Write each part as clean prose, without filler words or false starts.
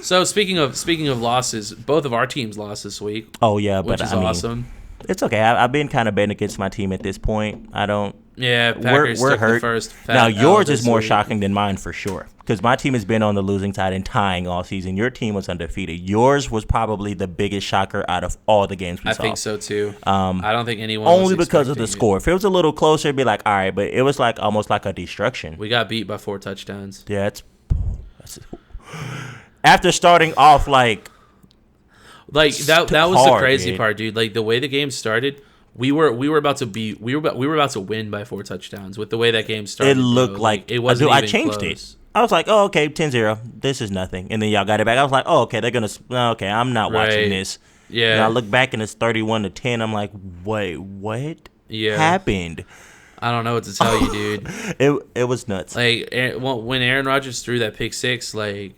So speaking of losses, both of our teams lost this week. Oh yeah, which but is I mean, awesome. it's okay. I've been kind of betting against my team at this point. I don't. Yeah, Packers We're took hurt. the first. Now Fat L yours is this more week. shocking than mine for sure, because my team has been on the losing side and tying all season. Your team was undefeated. Yours was probably the biggest shocker out of all the games we I saw. think so too. I don't think anyone Only was because of the expecting score. If it was a little closer, it'd be like, all right, but it was like almost like a destruction. We got beat by 4 touchdowns. Yeah, that's after starting off like That was hard, the crazy dude. part, dude. Like the way the game started, we were about to win by 4 touchdowns with the way that game started. it looked bro. like it wasn't I even changed close. it. I was like, oh, okay, 10-0. This is nothing. And then y'all got it back. I was like, oh, okay, they're going to – okay, I'm not watching Right. this. Yeah. And I look back and it's 31-10. I'm like, wait, what happened? I don't know what to tell you, dude. It was nuts. Like when Aaron Rodgers threw that pick six, like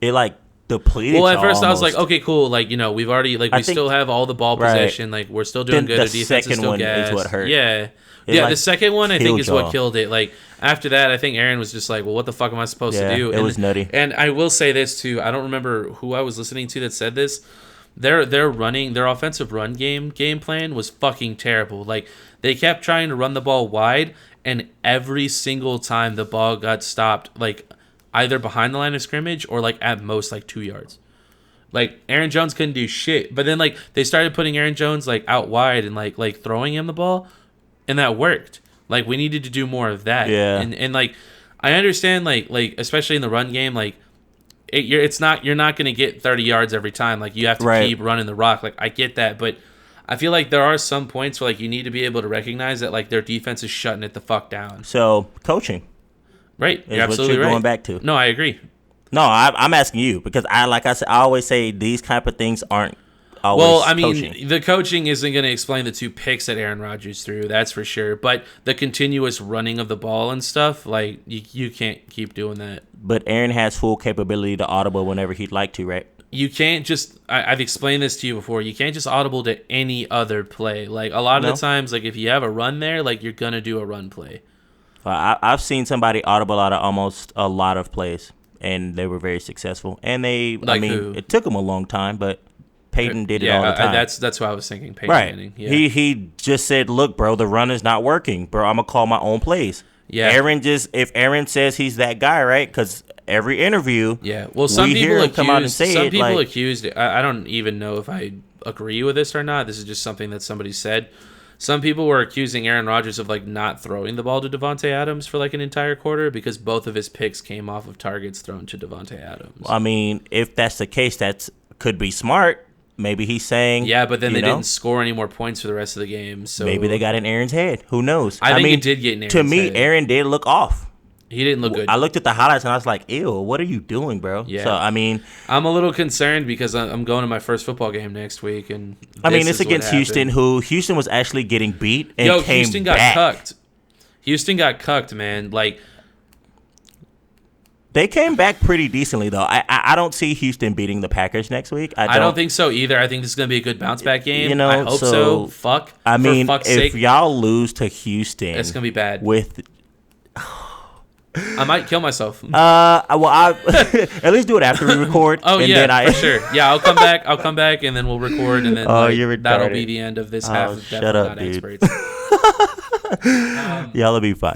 It, like, depleted well, at y'all first I was like, almost. okay, cool. Like, you know, we've already like I we think- still have all the ball right. possession. Like we're still doing Then good. the The defense is second still one is gassed. what hurt. Yeah. It, Yeah, like, the second one I think killed is what y'all. killed it. Like after that, I think Aaron was just like, "Well, what the fuck am I supposed Yeah, to do?" it was nutty. And I will say this too. I don't remember who I was listening to that said this. Their offensive run game plan was fucking terrible. Like they kept trying to run the ball wide, and every single time the ball got stopped, like either behind the line of scrimmage or like at most like 2 yards. Like Aaron Jones couldn't do shit. But then like they started putting Aaron Jones like out wide and like throwing him the ball, and that worked. Like we needed to do more of that. Yeah. And like I understand like especially in the run game, like you're not gonna get 30 yards every time. Like you have to Right. keep running the rock. Like I get that, but I feel like there are some points where like you need to be able to recognize that like their defense is shutting it the fuck down. So, coaching Right? is You're what absolutely you're right. going back to. No, I agree. No, I'm asking you because like I said, I always say these type of things aren't always Well, I mean, coaching. the coaching isn't going to explain the 2 picks that Aaron Rodgers threw, that's for sure. But the continuous running of the ball and stuff, like, you can't keep doing that. But Aaron has full capability to audible whenever he'd like to, right? You can't just, I've explained this to you before, you can't just audible to any other play. Like, a lot of No. the times, like, if you have a run there, like, you're going to do a run play. I've seen somebody audible out of almost a lot of plays, and they were very successful. And Like who? it took them a long time, but Peyton did it all the time. That's what I was thinking, Peyton right. Manning. Yeah. He just said, look, bro, the run is not working. Bro, I'm going to call my own plays. Yeah. If Aaron says he's that guy, right? Because every interview, Yeah, well, some we hear people him come out and accused. say Some it, people like- accused. I don't even know if I agree with this or not. This is just something that somebody said. Some people were accusing Aaron Rodgers of like not throwing the ball to Devontae Adams for like an entire quarter because both of his picks came off of targets thrown to Devontae Adams. I mean, if that's the case, could be smart. Maybe he's saying, Yeah, but then you they know, didn't score any more points for the rest of the game. So maybe they got in Aaron's head. Who knows? I think mean, it did get in to Aaron's me, head. Aaron did look off. He didn't look good. I looked at the highlights and I was like, ew, what are you doing, bro? Yeah. So, I mean, I'm a little concerned because I'm going to my first football game next week, and it's is what against Houston, happened. who Houston was actually getting beat and Yo, came Houston got back. cucked. Houston got cucked, man. Like. They came back pretty decently, though. I don't see Houston beating the Packers next week. I don't think so either. I think this is going to be a good bounce back game. You know, I hope so. Fuck. I mean, for fuck's if sake, y'all lose to Houston, it's going to be bad. with I might kill myself. at least do it after we record. Oh and yeah, then for sure. Yeah, I'll come back. I'll come back, and then we'll record, and then you're that'll retarded. be the end of this half of shut Definitely up, Not dude. Experts. Y'all will be fine.